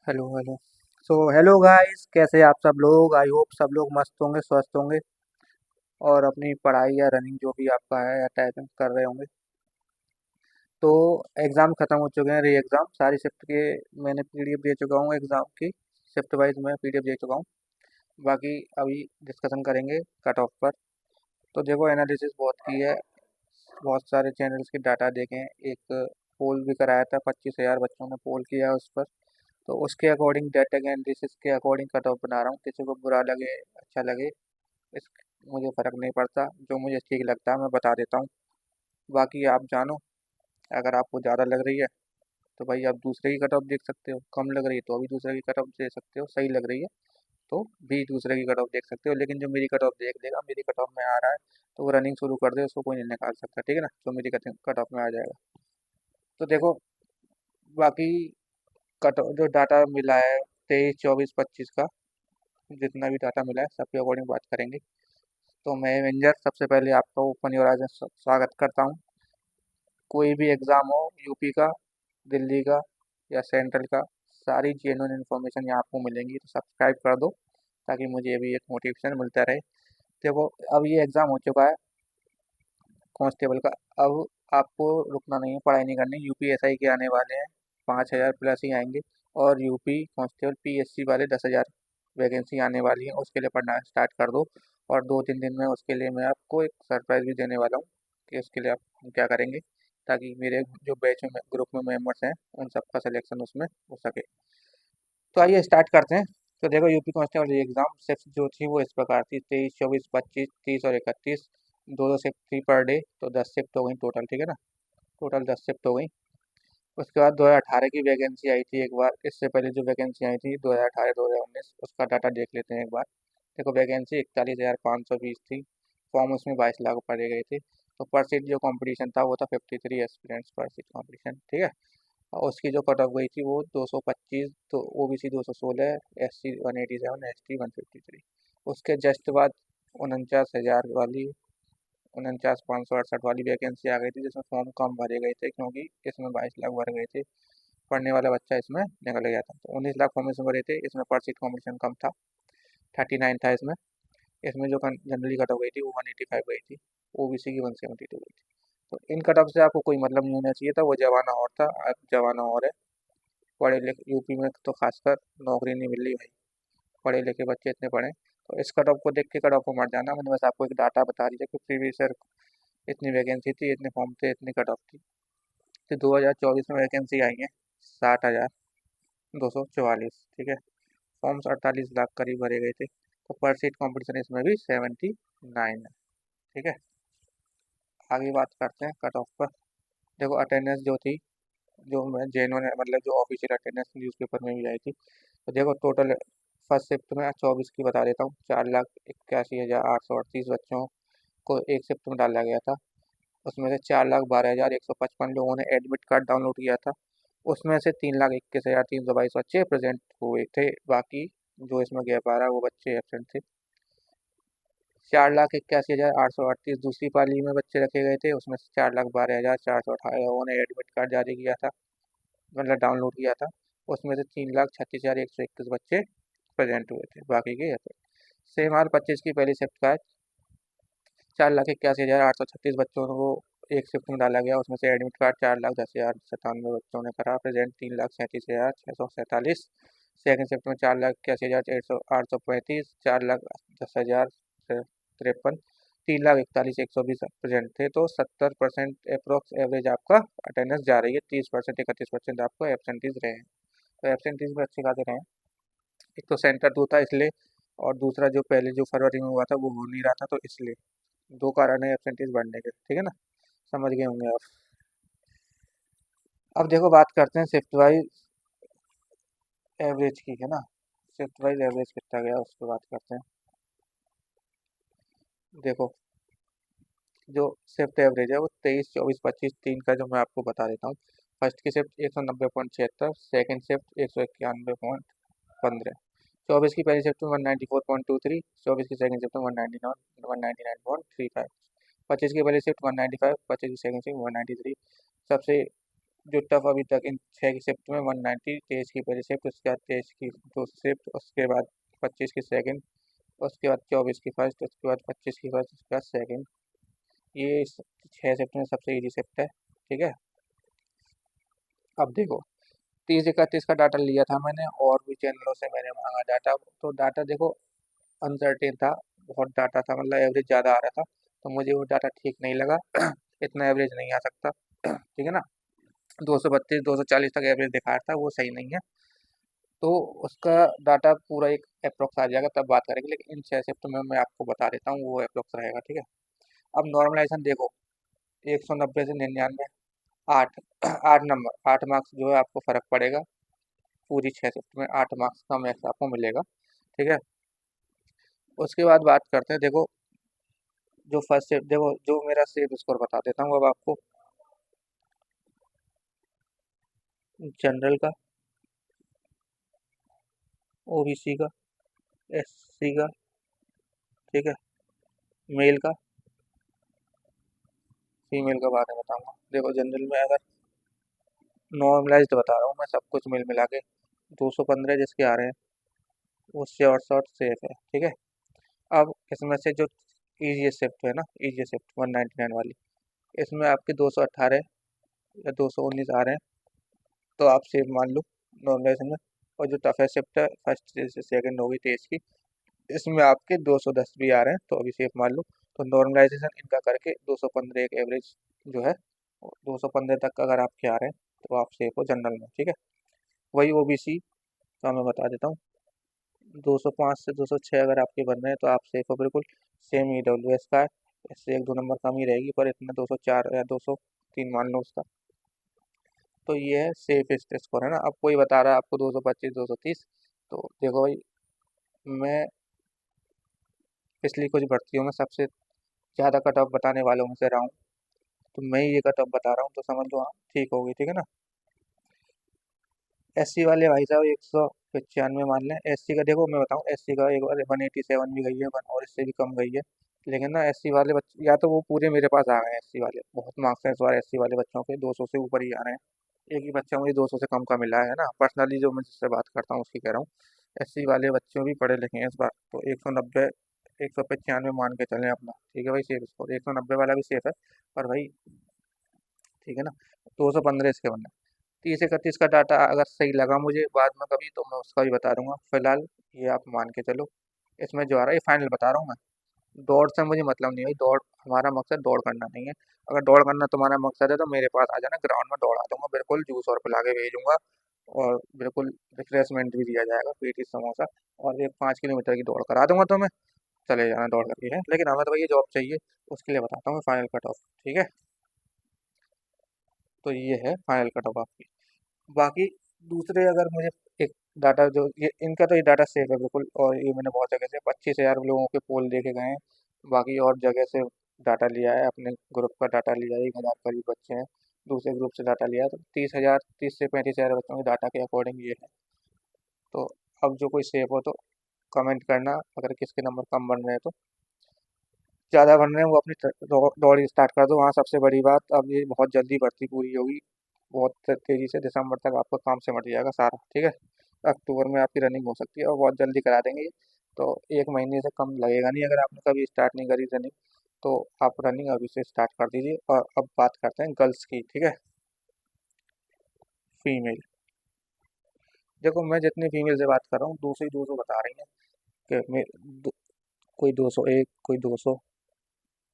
Hello hello. Hello guys, कैसे आप सब लोग? आई होप सब लोग मस्त होंगे, स्वस्थ होंगे और अपनी पढ़ाई या रनिंग जो भी आपका है या टाइपिंग कर रहे होंगे। तो एग्ज़ाम ख़त्म हो चुके हैं, री एग्ज़ाम सारी शिफ्ट के। मैंने पीडीएफ दे चुका हूँ एग्ज़ाम की। शिफ्ट वाइज मैं पीडीएफ दे चुका हूँ। बाकी अभी डिस्कशन करेंगे कट ऑफ पर। तो देखो, एनालिसिस बहुत की है, बहुत सारे चैनल्स के डाटा देखे हैं। एक पोल भी कराया था, 25,000 बच्चों ने पोल किया है उस पर। तो उसके अकॉर्डिंग, डाटा के एनालिसिस के अकॉर्डिंग कट ऑफ बना रहा हूँ। किसी को बुरा लगे अच्छा लगे, इस मुझे फ़र्क नहीं पड़ता। जो मुझे ठीक लगता है मैं बता देता हूँ। बाकी आप जानो, अगर आपको ज़्यादा लग रही है तो भाई आप दूसरे की कट ऑफ देख सकते हो। कम लग रही है तो अभी दूसरे की कट ऑफ दे सकते हो। सही लग रही है तो भी दूसरे की कट ऑफ देख सकते हो। लेकिन जो मेरी कट ऑफ देख लेगा, मेरी कट ऑफ में आ रहा है, तो वो रनिंग शुरू कर दे, उसको कोई नहीं निकाल सकता। ठीक है ना? जो मेरी कट ऑफ में आ जाएगा। तो देखो, बाकी कट जो डाटा मिला है 23, 24, 25 का, जितना भी डाटा मिला है सबके अकॉर्डिंग बात करेंगे। तो मैं एवेंजर, सबसे पहले आपका ओपन योर आइज में स्वागत करता हूँ। कोई भी एग्ज़ाम हो, यूपी का, दिल्ली का या सेंट्रल का, सारी जेन्युइन इन्फॉर्मेशन यहाँ आपको मिलेंगी। तो सब्सक्राइब कर दो ताकि मुझे भी एक मोटिवेशन मिलता रहे। देखो, अब ये एग्ज़ाम हो चुका है कांस्टेबल का। अब आपको रुकना नहीं है, पढ़ाई नहीं करनी। यूपीएसआई के आने वाले हैं, 5,000 प्लस ही आएंगे। और यूपी कांस्टेबल पीएससी वाले 10,000 वैकेंसी आने वाली है, उसके लिए पढ़ना स्टार्ट कर दो। और 2-3 दिन में उसके लिए मैं आपको एक सरप्राइज़ भी देने वाला हूँ कि उसके लिए आप क्या करेंगे, ताकि मेरे जो बैच में ग्रुप में मेंबर्स हैं उन सबका सिलेक्शन उसमें हो सके। तो आइए स्टार्ट करते हैं। तो देखो, यूपी कांस्टेबल एग्ज़ाम शिफ्ट जो थी वो इस प्रकार थी: 23, 24, 25, 30 और 31। दो दो शिफ्ट थी पर डे, तो 10 शिफ्ट हो गई टोटल। ठीक है ना? टोटल 10 शिफ्ट हो गई। उसके बाद 2018 की वैकेंसी आई थी एक बार। इससे पहले जो वैकेंसी आई थी 2018, 2019, उसका डाटा देख लेते हैं एक बार। देखो, वैकेंसी 41,520 थी। फॉर्म उसमें 22 लाख भरे गए थे। तो पर सीट जो कंपटीशन था वो था 53 एस्पिरेंट्स पर सीट कंपटीशन। ठीक है? और उसकी जो कट ऑफ गई थी वो 225। तो ओबीसी 216, एससी 187, एसटी 153। उसके जस्ट बाद 49,000 वाली, 49,568 वाली वैकेंसी आ गई थी, जिसमें फॉर्म कम भरे गए थे क्योंकि इसमें 22 लाख भर गए थे। पढ़ने वाला बच्चा इसमें निकल गया था। तो 19 लाख फॉर्म इसमें भरे थे। इसमें पर सीट कॉम्पिटिशन कम था, 39 था इसमें। इसमें जो जनरली कट ऑफ गई थी वो 185 गई थी। ओबीसी की 172 गई थी। तो इन कट ऑफ से आपको कोई मतलब नहीं होना चाहिए था, वो जमाना और था, अब जमाना और है। पढ़े लिखे यूपी में तो खासकर नौकरी नहीं मिल रही भाई। पढ़े लिखे बच्चे इतने पढ़े, तो इस कट ऑफ को देख के कट ऑफ को मत जाना। मैंने बस आपको एक डाटा बता दिया कि प्रीवियस ईयर इतनी वैकेंसी थी, इतने फॉर्म थे, इतनी कट ऑफ थी। तो 2024 में वैकेंसी आई है 60,244। ठीक है? फॉर्म्स 48 लाख करीब भरे गए थे। तो पर सीट कॉम्पिटिशन इसमें भी 79 है। ठीक है? आगे बात करते हैं कट ऑफ पर। देखो, अटेंडेंस जो थी, जो मैं जेन्युइन है, मतलब जो ऑफिशियल अटेंडेंस न्यूज़पेपर में भी आई थी। तो देखो, टोटल फर्स्ट शिफ्ट में 24 की बता देता हूँ। 4,81,838 बच्चों को एक शिफ्ट में डाला गया था। उसमें से 4,12,155 लोगों ने एडमिट कार्ड डाउनलोड किया था। उसमें से 3,21,322 बच्चे प्रेजेंट हुए थे। बाकी जो इसमें गैप आ रहा है वो बच्चे एबसेंट थे। 4,81,838 दूसरी पाली में बच्चे रखे गए थे। उसमें से 4,12,418 लोगों ने एडमिट कार्ड जारी किया था, मतलब डाउनलोड किया था। उसमें से 3,36,121 बच्चे प्रेजेंट हुए थे, बाकी के ऐसे। सेम हाल 25 की पहली शिफ्ट का है। 4,81,836 बच्चों को एक शिफ्ट में डाला गया। उसमें से एडमिट कार्ड 4,10,097 बच्चों ने करा। प्रेजेंट 3,37,647। सेकेंड शिफ्ट में 4,81,835, 4,10,053, 3,41,120 प्रेजेंट थे। तो 70% अप्रोक्स एवरेज आपका अटेंडेंस जा रही है। 30%, 31% आपको एबसेंटीज रहे हैं। तो एबसेंटीज भी अच्छे खासे रहे हैं। एक तो सेंटर दूर था इसलिए, और दूसरा जो पहले जो फरवरी में हुआ था वो हो नहीं रहा था, तो इसलिए दो कारण है एबसेंटीज बढ़ने के। ठीक है ना? समझ गए होंगे आप। अब देखो, बात करते हैं शिफ्ट वाइज एवरेज की। है ना? शिफ्ट वाइज एवरेज कितना गया उसकी बात करते हैं। देखो, जो शिफ्ट एवरेज है वो 23, 24, 25, 3 का जो मैं आपको बता देता हूँ। फर्स्ट की शिफ्ट 190.76, सेकेंड शिफ्ट 191.15, 24 की पहली शिफ्ट में 194.23, 24 की सेकंड शिफ्ट में 199.35, 25 की पहली शिफ्ट 195, 25 की सेकंड शिफ्ट 193। सबसे जो टफ अभी तक इन 6 की शिफ्ट में 190, 23 की पहली शिफ्ट, उसके बाद 23 की दूसरी शिफ्ट, उसके बाद 25 की सेकंड, उसके बाद 24 की फर्स्ट, उसके बाद 25 की फर्स्ट, उसके बाद सेकंड। ये इस 6 शिफ्ट में सबसे इजी शिफ्ट है, ठीक है। अब देखो, 30 31 का डाटा लिया था मैंने और भी चैनलों से मैंने मांगा डाटा, तो डाटा देखो अनसर्टेन था, बहुत डाटा था, मतलब एवरेज ज़्यादा आ रहा था, तो मुझे वो डाटा ठीक नहीं लगा। इतना एवरेज नहीं आ सकता, ठीक है ना। 232 240 तक एवरेज दिखा रहा था, वो सही नहीं है। तो उसका डाटा पूरा एक अप्रोक्स आ जाएगा, तब बात करेंगे, लेकिन इन 6 शिफ्ट में मैं आपको बता देता हूँ वो अप्रोक्स रहेगा, ठीक है। अब नॉर्मलाइजेशन देखो, 190 से 99, 8 8 नंबर, 8 मार्क्स जो है आपको फ़र्क पड़ेगा। पूरी 6 शिफ्ट में 8 मार्क्स का मैक्स आपको मिलेगा, ठीक है। उसके बाद बात करते हैं, देखो जो फर्स्ट शिफ्ट, देखो जो मेरा सेव स्कोर बता देता हूँ अब आपको। जनरल का, ओबीसी का, एससी का, ठीक है, मेल का, फीमेल का बाद में बताऊंगा। देखो जनरल में अगर नॉर्मलाइज्ड बता रहा हूँ मैं, सब कुछ मिल मिला के 215 जिसके आ रहे हैं वो श्योर शॉट सेफ है, ठीक है। अब इसमें से जो ईजीएस्ट शिफ्ट है ना, ईजीएस्ट शिफ्ट 199 वाली, इसमें आपके 218 या 219 आ रहे हैं, तो आप सेफ मान लो नॉर्मलाइजेशन में। और जो टफेस्ट शिफ्ट है, फर्स्ट से सेकंड होगी 23 की, इसमें आपके 210 भी आ रहे हैं, तो अभी सेफ मान लो। तो नॉर्मलाइजेशन इनका करके 215 एक एवरेज जो है, 215 तक अगर आपके आ रहे हैं तो आप सेफ हो जनरल में, ठीक है। वही ओबीसी का मैं बता देता हूँ, 205 से 206 अगर आपके बन रहे हैं तो आप सेफ हो बिल्कुल। सेम ईडब्ल्यूएस का है, इससे 1 2 नंबर कम ही रहेगी, पर इतना 204 या 203 मान लो उसका। तो ये है सेफेस्ट स्कोर, है ना। अब कोई बता रहा है आपको 225 230, तो देखो भाई, मैं पिछली कुछ भर्तियों में सबसे ज़्यादा कट ऑफ बताने वालों में से रहा हूँ, तो मैं ही ये कट ऑफ बता रहा हूँ, तो समझ लो हाँ ठीक होगी, ठीक है ना। एससी वाले भाई साहब 195 मान लें। एससी का देखो मैं बताऊँ, एससी का एक बार 187 भी गई है, और इससे भी कम गई है। लेकिन ना एससी वाले बच्चे या तो वो पूरे मेरे पास आ गए हैं, एससी वाले बहुत मार्क्स हैं इस बार एससी वाले बच्चों के, 200 से ऊपर ही आ रहे हैं। एक ही बच्चा मुझे 200 से कम का मिला है ना, पर्सनली जो मैं जिससे बात करता हूँ उसकी कह रहा हूँ। एससी वाले बच्चों भी पढ़े लिखे हैं इस बार, तो 190 195 मान के चलें अपना, ठीक है भाई। सेफ स्कोर 190 वाला भी सेफ है, पर भाई ठीक है ना। 215 इसके बनना। 30 31 का डाटा अगर सही लगा मुझे बाद में कभी, तो मैं उसका भी बता दूंगा। फिलहाल ये आप मान के चलो, इसमें जो आ रहा है ये फाइनल बता रहा हूँ मैं। दौड़ से मुझे मतलब नहीं है, दौड़ हमारा मकसद दौड़ करना नहीं है। अगर दौड़ करना तुम्हारा मकसद है तो मेरे पास आ जाना, ग्राउंड में दौड़ा दूंगा बिल्कुल, जूस और पिला के भेजूंगा, और बिल्कुल रिफ्रेशमेंट भी दिया जाएगा, पेटी समोसा, और एक 5 किलोमीटर की दौड़ करा दूंगा तुम्हें, चले जाना दौड़ करके है। लेकिन हमें तो भैया जॉब चाहिए, उसके लिए बताता हूँ फाइनल कट ऑफ, ठीक है। तो ये है फाइनल कट ऑफ आपकी। बाकी दूसरे अगर मुझे एक डाटा जो ये इनका, तो ये डाटा सेफ है बिल्कुल, और ये मैंने बहुत जगह से 25,000 लोगों के पोल देखे गए हैं। बाकी और जगह से डाटा लिया है, अपने ग्रुप का डाटा लिया है, 1,000 करीब बच्चे हैं, दूसरे ग्रुप से डाटा लिया है, तो 30,000 30 से 35,000 बच्चों के डाटा के अकॉर्डिंग ये है। तो अब जो कोई सेफ हो तो कमेंट करना, अगर किसके नंबर कम बन रहे हैं तो, ज़्यादा बन रहे हैं वो अपनी दौड़ स्टार्ट कर दो। वहाँ सबसे बड़ी बात, अब ये बहुत जल्दी भर्ती पूरी होगी, बहुत तेज़ी से, दिसंबर तक आपका काम सिमट जाएगा सारा, ठीक है। अक्टूबर में आपकी रनिंग हो सकती है, और बहुत जल्दी करा देंगे ये। तो 1 महीने से कम लगेगा नहीं, अगर आपने कभी स्टार्ट नहीं करी रनिंग, तो आप रनिंग अभी से स्टार्ट कर दीजिए। और अब बात करते हैं गर्ल्स की, ठीक है। फीमेल, देखो मैं जितनी फीमेल से बात कर रहा हूँ, 200 बता रही हैं कि कोई 201, कोई 200,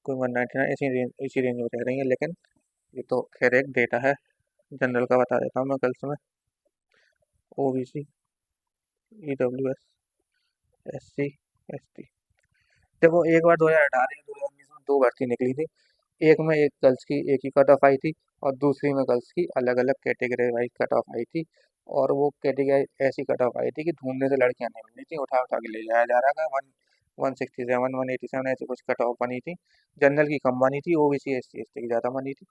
कोई 199, इसी रेंज में रह रही है। लेकिन ये तो खैर एक डेटा है, जनरल का बता देता हूँ मैं। गर्ल्स में ओबीसी, ईडब्ल्यूएस, एससी, एसटी, देखो एक बार 2018 या 2019 में दो भर्ती निकली थी। एक में एक गर्ल्स की एक ही कट ऑफ आई थी, और दूसरी में गर्ल्स की अलग अलग कैटेगरी वाइज कट ऑफ आई थी। और वो कैटेगरी ऐसी कट ऑफ आई थी कि ढूंढने से लड़कियां नहीं मिली थी, उठा उठा के ले जाया जा रहा था। 167 187 ऐसी कुछ कट ऑफ बनी थी। जनरल की कम बनी थी, ओबीसी एससी एसटी की ज़्यादा बनी थी।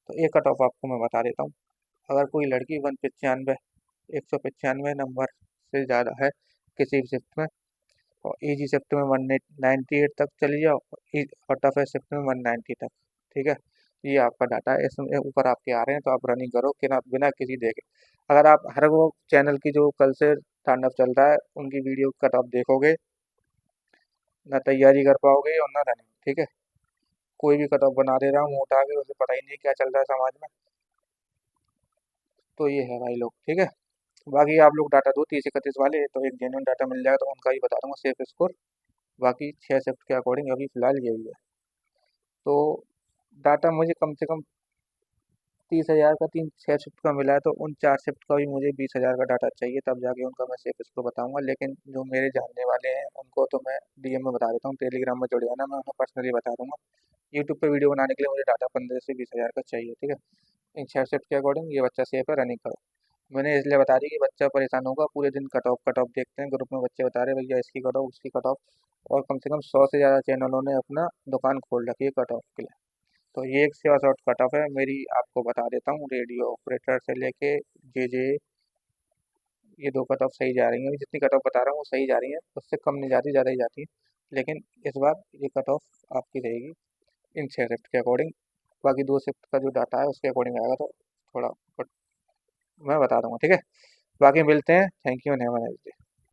तो एक कट ऑफ आपको मैं बता देता हूँ। अगर कोई लड़की 195 नंबर से ज़्यादा है किसी भी शिफ्ट में, और इजी शिफ्ट में 198 तक चली जाओ, और टफेस्ट शिफ्ट में 190 तक, ठीक है। ये आपका डाटा है, इसमें ऊपर आपके आ रहे हैं, तो आप रनिंग करो कि ना बिना किसी देखे। अगर आप हर वो चैनल की जो कल से तांडव चल रहा है उनकी वीडियो कट ऑफ देखोगे, ना तैयारी कर पाओगे और ना रनिंग, ठीक है। कोई भी कट ऑफ बना दे रहा हूँ उठा के, उसे पता ही नहीं क्या चल रहा है समाज में। तो ये है भाई लोग, ठीक है। बाकी आप लोग डाटा दो 30-31 वाले, तो एक जेन्युइन डाटा मिल जाएगा, तो उनका ही बता दूंगा सेफ स्कोर। बाकी 6 शिफ्ट के अकॉर्डिंग अभी फिलहाल यही है। तो डाटा मुझे कम से कम 30,000 का 6 शिफ्ट का मिला है, तो उन 4 शिफ्ट का भी मुझे 20,000 का डाटा चाहिए, तब जाके उनका मैं सेफ स्कोर बताऊंगा। लेकिन जो मेरे जानने वाले हैं उनको तो मैं डीएम में बता देता हूँ, टेलीग्राम में जुड़ जाना, मैं उन्हें पर्सनली बता दूंगा। यूट्यूब पे वीडियो बनाने के लिए मुझे डाटा 15 से 20,000 का चाहिए, ठीक है। इन 6 शिफ्ट के अकॉर्डिंग ये बच्चा सेफ है, रनिंग करो। मैंने इसलिए बता दी कि बच्चा परेशान होगा, पूरे दिन कट ऑफ देखते हैं, ग्रुप में बच्चे बता रहे भैया इसकी कट ऑफ उसकी कट ऑफ। और कम से कम 100 से ज़्यादा चैनलों ने अपना दुकान खोल रखी है कट ऑफ के लिए। तो ये एक सेवा शॉर्ट कट ऑफ है मेरी, आपको बता देता हूँ। रेडियो ऑपरेटर से लेके जे ये 2 कट ऑफ सही जा रही हैं, अभी जितनी कट ऑफ बता रहा हूँ वो सही जा रही है, उससे कम नहीं जाती, ज़्यादा ही जाती है। लेकिन इस बार ये कट ऑफ आपकी रहेगी इन 6 शिफ्ट के अकॉर्डिंग। बाकी 2 शिफ्ट का जो डाटा है उसके अकॉर्डिंग आएगा, तो थोड़ा बट मैं बता दूंगा, ठीक है। बाकी मिलते हैं, thank you, have a nice day.